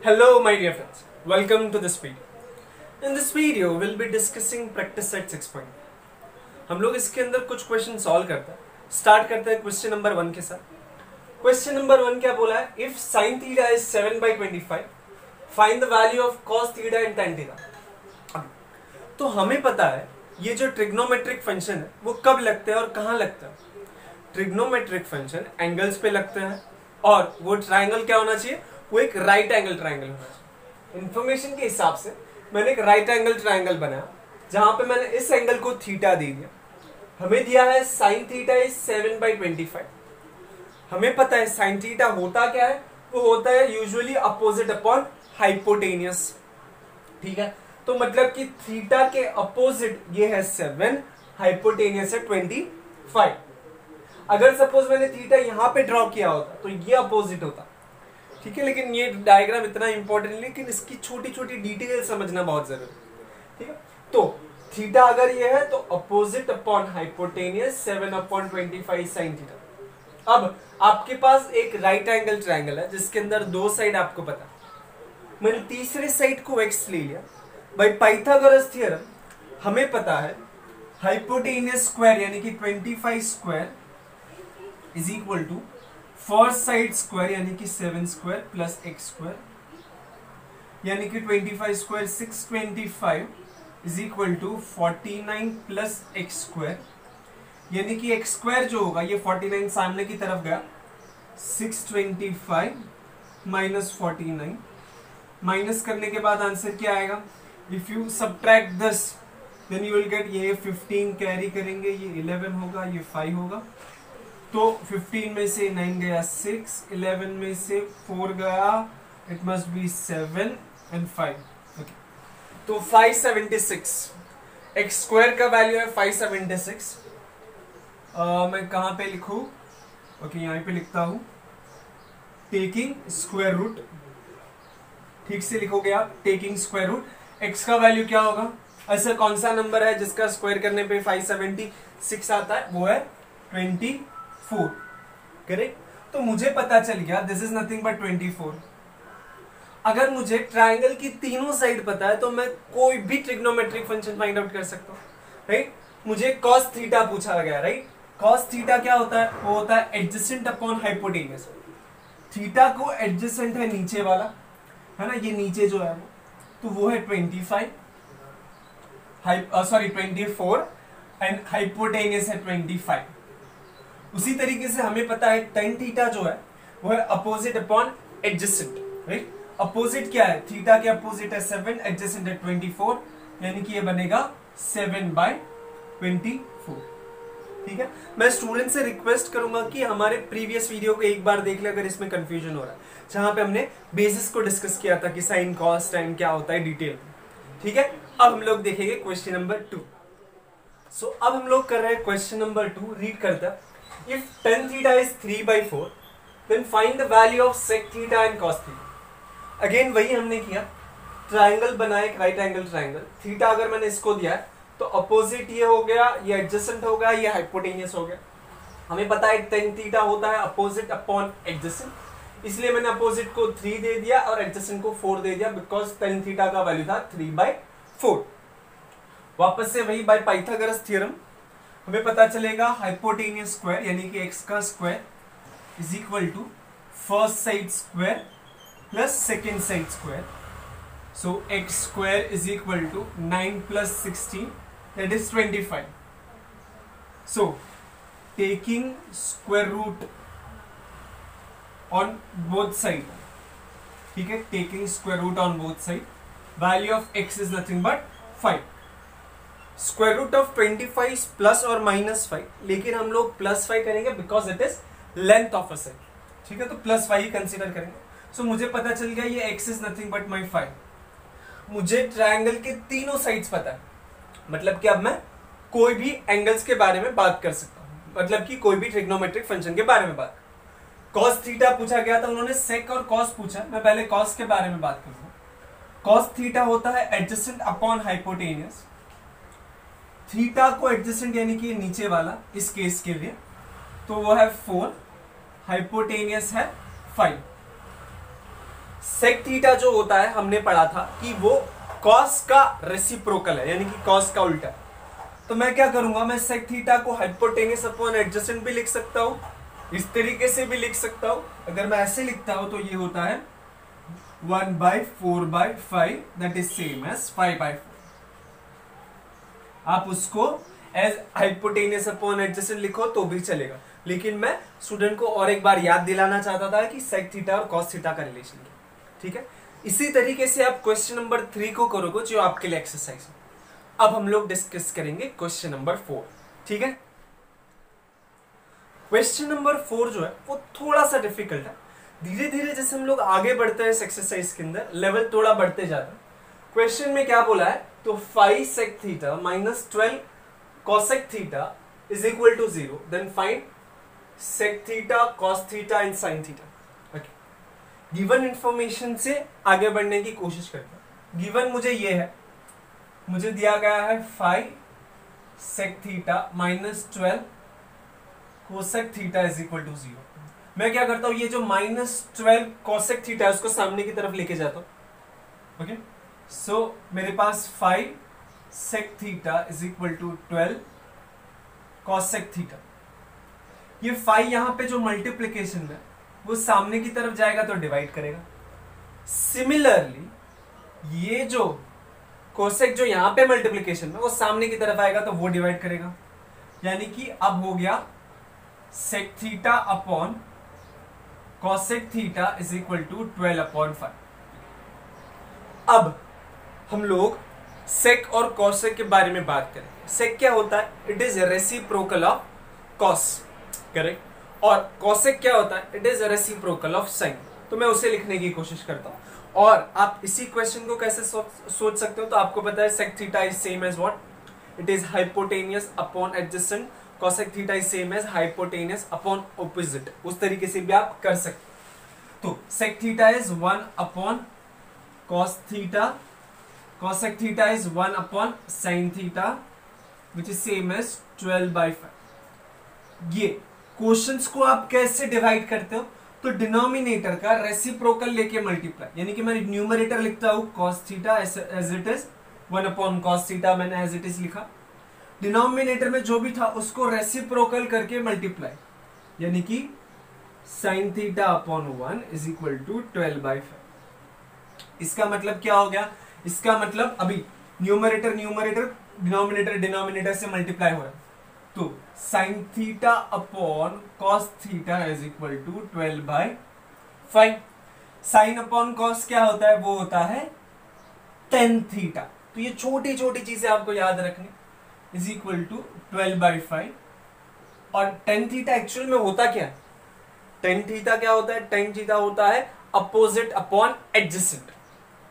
Hello my dear friends, welcome to this video. In this video we'll be discussing practice set 6. हम लोग इसके अंदर कुछ question solve करते हैं. स्टार्ट करते हैं क्वेश्चन नंबर 1 के साथ. क्वेश्चन नंबर 1 क्या बोला है? If sin theta is 7/25 find the value of cos theta and tan theta. तो हमें पता है ये जो ट्रिग्नोमेट्रिक फंक्शन है वो कब लगते हैं और कहाँ लगते हैं. ट्रिग्नोमेट्रिक फंक्शन एंगल्स पे लगते हैं और वो ट्राइंगल क्या होना चाहिए, वो एक राइट एंगल ट्राइंगल होना चाहिए. इन्फॉर्मेशन के हिसाब से मैंने एक राइट एंगल ट्राइंगल बनाया जहां पे मैंने इस एंगल को थीटा दे दिया. हमें दिया है साइन थीटा इज 7/25. हमें पता है साइन थीटा होता क्या है, वो होता है यूजुअली अपोजिट अपॉन हाइपोटेनियस. ठीक है, तो मतलब कि थीटा के अपोजिट ये है 7, हाइपोटेनियस है 25. अगर सपोज मैंने थीटा यहां पे ड्रॉ किया होता तो ये अपोजिट होता. ठीक है, लेकिन ये डायग्राम इतना इंपॉर्टेंट नहीं, लेकिन इसकी छोटी छोटी डिटेल समझना बहुत जरूरी है. ठीक है, तो थीटा अगर ये है तो opposite upon hypotenuse 7/25 sine theta. अब आपके पास एक राइट एंगल ट्रायंगल है जिसके अंदर दो साइड आपको पता. मैंने तीसरे साइड को x ले लिया. बाय पाइथागोरस थ्योरम हमें पता है हाइपोटेनियस स्क्वायर यानी कि 25 square is equal to first side square यानी कि 7 स्क्वायर प्लस x स्क्वायर यानी कि 25 square 625 is equal to 49 plus x square यानी कि x स्क्वायर जो होगा ये 49 सामने की तरफ गया 625 माइनस 49 माइनस करने के बाद आंसर क्या आएगा. If you subtract this then you will get ये 15 कैरी करेंगे, ये 11 होगा, ये 5 होगा. तो 15 में से 9 गया 6, 11 में से 4 गया, it must be 7 and 5. Okay, तो 576 एक्स स्क्वायर का वैल्यू है 576. मैं कहां पे लिखूं? ओके, यहां पे लिखता हूं टेकिंग स्क्वायर रूट. ठीक से लिखोगे आप टेकिंग स्क्वायर रूट. एक्स का वैल्यू क्या होगा? ऐसा कौन सा नंबर है जिसका स्क्वायर करने पे 576 आता है? वो है 24. करेक्ट. तो मुझे पता चल गया दिस इज नथिंग बट 24. अगर मुझे ट्रायंगल की तीनों साइड पता है तो मैं कोई भी ट्रिग्नोमेट्रिक फंक्शन फाइंड आउट कर सकता हूं. राइट, मुझे cos थीटा पूछा गया. राइट, cos थीटा क्या होता है? वो होता है एडजेसेंट अपॉन हाइपोटेनियस. थीटा को एडजेसेंट है नीचे वाला, है ना, ये नीचे जो है वो, तो वो है 25 24 एंड हाइपोटेनियस है 25. उसी तरीके से हमें पता है tan थीटा जो है वो है opposite upon adjacent. Right, opposite क्या है? थीटा के अपोजिट है 7, एडजेसेंट है 24 यानी कि ये बनेगा 7/24. ठीक है, मैं स्टूडेंट से रिक्वेस्ट करूंगा कि हमारे प्रीवियस वीडियो को एक बार देख ले अगर इसमें कंफ्यूजन हो रहा है, जहां पे हमने बेसिस को डिस्कस किया था कि साइन कॉस टाइम क्या होता है डिटेल. ठीक है, अब हम लोग देखेंगे क्वेश्चन नंबर 2. सो अब हम लोग कर रहे हैं क्वेश्चन नंबर 2. रीड करता है. If tan theta is 3/4 then find the value of sec theta and cos theta. Again वही हमने किया, ट्राइंगल बनाया, एक राइट एंगल ट्राइंगल. थीटा अगर मैंने इसको दिया है तो अपोजिट ये हो गया, ये एडजेसेंट हो गया, ये हाइपोटेनियस हो गया. हमें पता है tan थीटा होता है अपोजिट अपॉन एडजेसेंट, इसलिए मैंने अपोजिट को 3 दे दिया और एडजेसेंट को 4 दे दिया बिकॉज tan थीटा का वैल्यू था 3/4. वापस से वही बाय पाइथागोरस थ्योरम हमें पता चलेगा हाइपोटेनियस स्क्वायर यानी कि x का square is equal to first side square plus second side square. So x square is equal to 9 plus 16 that is 25. So taking square root on both side, ठीक है, taking square root on both side, value of x is nothing but 5. Square root of 25 is plus or minus 5, लेकिन हम लोग plus 5 करेंगे because it is length of a side. ठीक है, तो plus 5 ही consider करेंगे. So मुझे पता चल गया ये x is nothing but my 5. मुझे ट्रायंगल के तीनों साइड्स पता है, मतलब कि अब मैं कोई भी एंगल्स के बारे में बात कर सकता हूं, मतलब कि कोई भी ट्रिग्नोमेट्रिक फंक्शन के बारे में बात. cos थीटा पूछा गया था, उन्होंने sec और cos पूछा. मैं पहले cos के बारे में बात करूंगा. cos थीटा होता है एडजेसेंट अपॉन हाइपोटेनियस. थीटा को एडजेसेंट यानी कि नीचे वाला इस केस के लिए, तो वो है 4, हाइपोटेनियस है 5. सेक थीटा जो होता है हमने पढ़ा था कि वो कॉस का रेसिप्रोकल है, यानी कि कॉस का उल्टा। तो मैं क्या करूंगा, मैं सेक थीटा को हाइपोटेनस अपॉन एडजेसेंट भी लिख सकता हूं, इस तरीके से भी लिख सकता हूं। अगर मैं ऐसे लिखता हूं तो ये होता है 1/4/5 दैट इज सेम एज 5/4। आप उसको एज हाइपोटेनस अपॉन एडजेसेंट लिखो तो भी चलेगा, लेकिन मैं स्टूडेंट को और एक बार याद दिलाना चाहता था कि सेक थीटा और कॉस थीटा का रिलेशन क्या। ठीक है, इसी तरीके से आप क्वेश्चन नंबर 3 को करोगे जो आपके लिए एक्सरसाइज है। अब हम लोग डिस्कस करेंगे क्वेश्चन नंबर 4। ठीक है, क्वेश्चन नंबर 4 जो है वो थोड़ा सा डिफिकल्ट है। धीरे धीरे जैसे हम लोग आगे बढ़ते हैं इस एक्सरसाइज के अंदर, लेवल थोड़ा बढ़ते जाता है। क्वेश्चन में क्या बोला है, तो 5 sec theta minus 12 cosec theta is equal to 0, then find sec theta, cos theta and sin theta. Okay, given information से आगे बढ़ने की कोशिश करते हैं। गिवन मुझे ये है, मुझे दिया गया है 5 sec theta minus 12 cosec theta is equal to 0। मैं क्या करता हूं, ये जो माइनस 12 cosec थीटा है उसको सामने की तरफ लेके जाता हूं। ओके, सो मेरे पास 5 sec theta is equal to 12 cosec theta. ये 5 यहां पे जो मल्टीप्लीकेशन है वो सामने की तरफ जाएगा तो डिवाइड करेगा। सिमिलरली ये जो कोसेक जो यहां पे मल्टीप्लीकेशन है वो सामने की तरफ आएगा तो वो डिवाइड करेगा, यानी कि अब हो गया sec theta upon cosec theta is equal to 12/5। अब हम लोग सेक और कॉसेक के बारे में बात करेंगे। सेक क्या होता है, it is reciprocal of cos, correct. और कॉसेक क्या होता है, it is reciprocal of sine. तो मैं उसे लिखने की कोशिश करता हूं। और आप इसी क्वेश्चन को कैसे सोच सकते हो, तो आपको पता है sec theta is same as what, it is hypotenuse upon adjacent, cosec theta is same as hypotenuse upon opposite. उस तरीके से भी आप कर सकते हो। तो sec theta is 1 upon cos theta, cosec theta is 1 upon sine theta which is same as 12/5। ये क्वेश्चंस को आप कैसे डिवाइड करते हो, तो डिनोमिनेटर का रेसिप्रोकल लेके मल्टीप्लाई, यानी कि मैं न्यूमरेटर लिखता हूं cos theta as it is 1 upon cos theta, मैंने एज इट इज लिखा। डिनोमिनेटर में जो भी था उसको रेसिप्रोकल करके मल्टीप्लाई, यानी कि sin theta upon 1 is equal to 12/5। इसका मतलब क्या हो गया, इसका मतलब अभी न्यूमरेटर डिनोमिनेटर डिनोमिनेटर से मल्टीप्लाई हो रहा है, तो sin theta upon cos theta is equal to 12/5। Sine upon cos क्या होता है, वो होता है tan थीटा। तो ये छोटी छोटी चीजें आपको याद रखनी, इज इक्वल टू 12/5। और tan थीटा एक्चुअल में होता क्या है, tan थीटा क्या होता है, tan थीटा होता है अपोजिट अपॉन एडजेसेंट।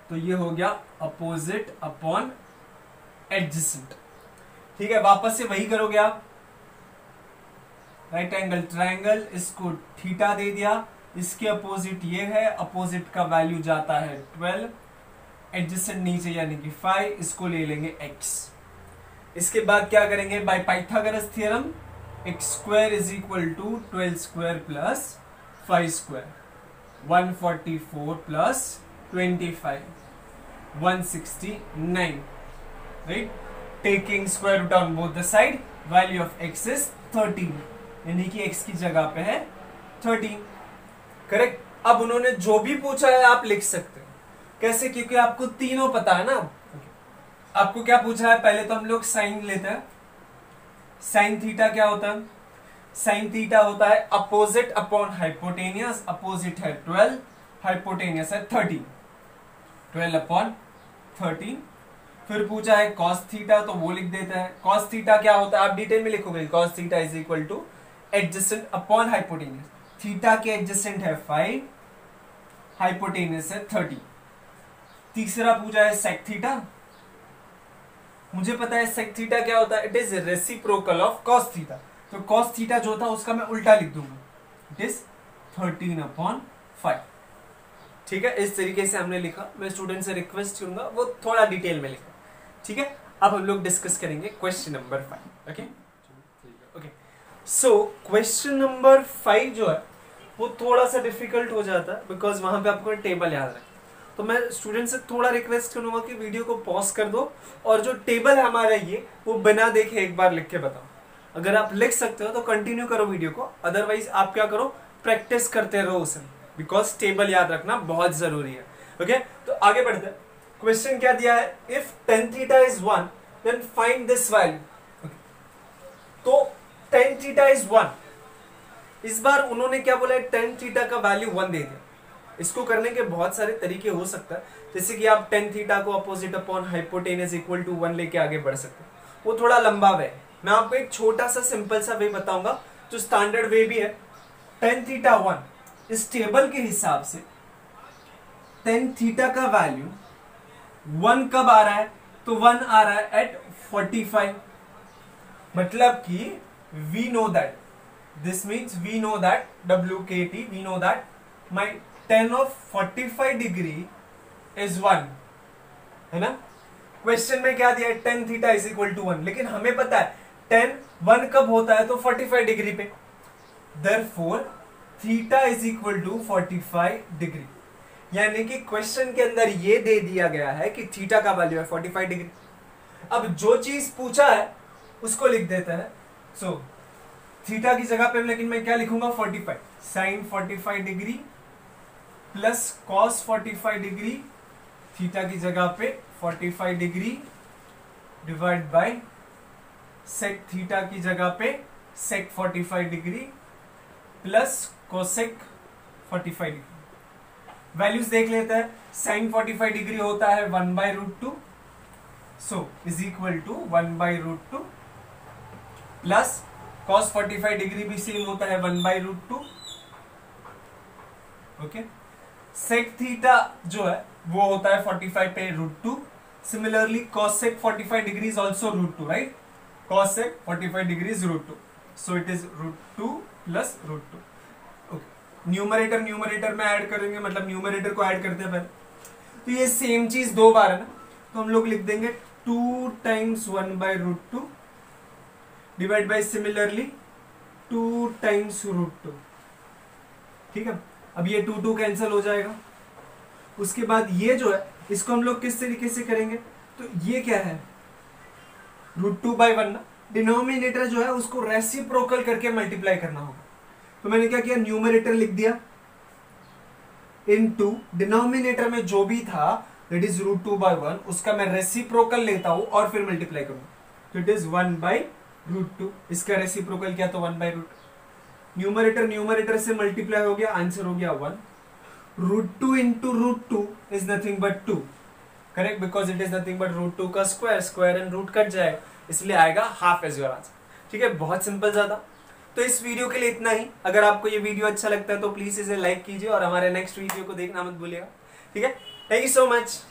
तो ये हो गया अपोजिट अपॉन एडजेसेंट। ठीक है, वापस से वही करोगे आप, राइट एंगल ट्रायंगल, इसको थीटा दे दिया, इसके अपोजिट ये है, अपोजिट का वैल्यू जाता है 12, एडजेसेंट नीचे यानी कि 5, इसको ले लेंगे x। इसके बाद क्या करेंगे, by Pythagoras theorem x square is equal to 12 square plus 5 square, 144 plus 25, 169, right. Taking square root on both the side, value of x is 13, यानी कि x की जगह पे है 13, करेक्ट। अब उन्होंने जो भी पूछा है आप लिख सकते हो, कैसे, क्योंकि आपको तीनों पता है ना। आपको क्या पूछा है, पहले तो हम लोग साइन लेते हैं। साइन थीटा क्या होता है, साइन थीटा होता है अपोजिट अपॉन हाइपोटेनियस, अपोजिट है 12, हाइपोटेनियस है 13, 12/13। फिर पूछा है cos थीटा, तो वो लिख देता है। cos थीटा क्या होता है आप डिटेल में लिखोगे, cos theta is equal two adjacent upon hypotenuse. Theta के एडजेसेंट है 5, हाइपोटेनियस है 30। तीसरा पूछा है sec थीटा, मुझे पता है sec थीटा क्या होता है, it is reciprocal of cos theta. तो cos थीटा जो था उसका मैं उल्टा लिख दूंगा, इट इज 13/5। ठीक है, इस तरीके से हमने लिखा। मैं स्टूडेंट से रिक्वेस्ट करूंगा वो थोड़ा डिटेल में लिखा। ठीक है, अब हम लोग डिस्कस करेंगे question number 5। Okay okay, so question number 5 जो है वो थोड़ा सा डिफिकल्ट हो जाता है, बिकॉज वहां पे आपको टेबल याद रहे। तो मैं स्टूडेंट से थोड़ा रिक्वेस्ट करूंगा कि वीडियो को पॉज कर दो और जो टेबल है हमारा ये वो बिना देखे एक बार लिख के बताओ। अगर आप लिख सकते हो तो कंटिन्यू करो वीडियो को, अदरवाइज आप क्या करो, प्रैक्टिस करते रहो उसे, बिकॉज टेबल याद रखना बहुत जरूरी है। ओके, तो आगे बढ़ते हैं। क्वेश्चन क्या दिया है, if tan theta is 1 then find this value. तो tan थीटा इज 1, इस बार उन्होंने क्या बोला है, tan थीटा का वैल्यू 1 दे दिया। इसको करने के बहुत सारे तरीके हो सकता है, जैसे कि आप tan थीटा को opposite upon hypotenuse equal to 1 लेके आगे बढ़ सकते हैं, वो थोड़ा लंबा वे है। मैं आपको एक छोटा सा सिंपल सा वे बताऊंगा जो स्टैंडर्ड वे भी है। tan थीटा 1, इस टेबल के हिसाब से tan थीटा का वैल्यू 1 कब आ रहा है, तो 1 आ रहा है एट 45। मतलब कि we know that, this means we know that WKT, we know that my tan of 45 degree is 1, है ना। क्वेश्चन में क्या दिया है, tan theta is equal to 1, लेकिन हमें पता है tan 1 कब होता है, तो 45 डिग्री पे। Therefore theta is equal to 45 degree, यानी कि क्वेश्चन के अंदर ये दे दिया गया है कि थीटा का वैल्यू है 45 डिग्री। अब जो चीज पूछा है उसको लिख देता है। सो थीटा की जगह पे लेकिन मैं क्या लिखूंगा, 45 sine 45 degree plus cos 45 degree, theta की जगह पे 45 degree divide by sec theta की जगह पे sec 45 degree plus cosec 45 degree. Values देख लेते हैं। साइन 45 डिग्री होता है 1/√2, so is equal to 1/√2 plus cos 45 degree भी सेम होता है 1/√2। ओके, सेक थीटा जो है वो होता है 45 पे √2। Similarly cosec 45 degree is also √2, right. cosec 45 degree is √2, so it is √2 plus √2। Numerator numerator में ऐड करेंगे, मतलब न्यूमरेटर को ऐड करते हैं पहले, तो ये सेम चीज दो बार है ना, तो हम लोग लिख देंगे 2 times 1/√2 divide by similarly 2 times √2। ठीक है, अब ये 2 कैंसिल हो जाएगा। उसके बाद ये जो है इसको हम लोग किस तरीके से करेंगे, तो ये क्या है √2/1 ना, डिनोमिनेटर जो है उसको रेसिप्रोकल करके मल्टीप्लाई करना होगा। तो मैंने क्या किया, न्यूमरेटर लिख दिया इनटू डिनोमिनेटर में जो भी था दैट इज √2/1, उसका मैं रेसिप्रोकल लेता हूं और फिर मल्टीप्लाई करूंगा, तो इट इज 1/√2। इसका रेसिप्रोकल क्या, तो 1/√2। न्यूमरेटर न्यूमरेटर से मल्टीप्लाई हो गया, आंसर हो गया 1। √2 into √2 is nothing but 2, correct, because it is nothing but √2 का स्क्वायर, स्क्वायर एंड रूट कट जाएगा, इसलिए आएगा हाफ एज योर आंसर। ठीक है, बहुत सिंपल ज्यादा। तो इस वीडियो के लिए इतना ही। अगर आपको ये वीडियो अच्छा लगता है तो प्लीज इसे लाइक कीजिए और हमारे नेक्स्ट वीडियो को देखना मत भूलिएगा। ठीक है, थैंक यू सो मच।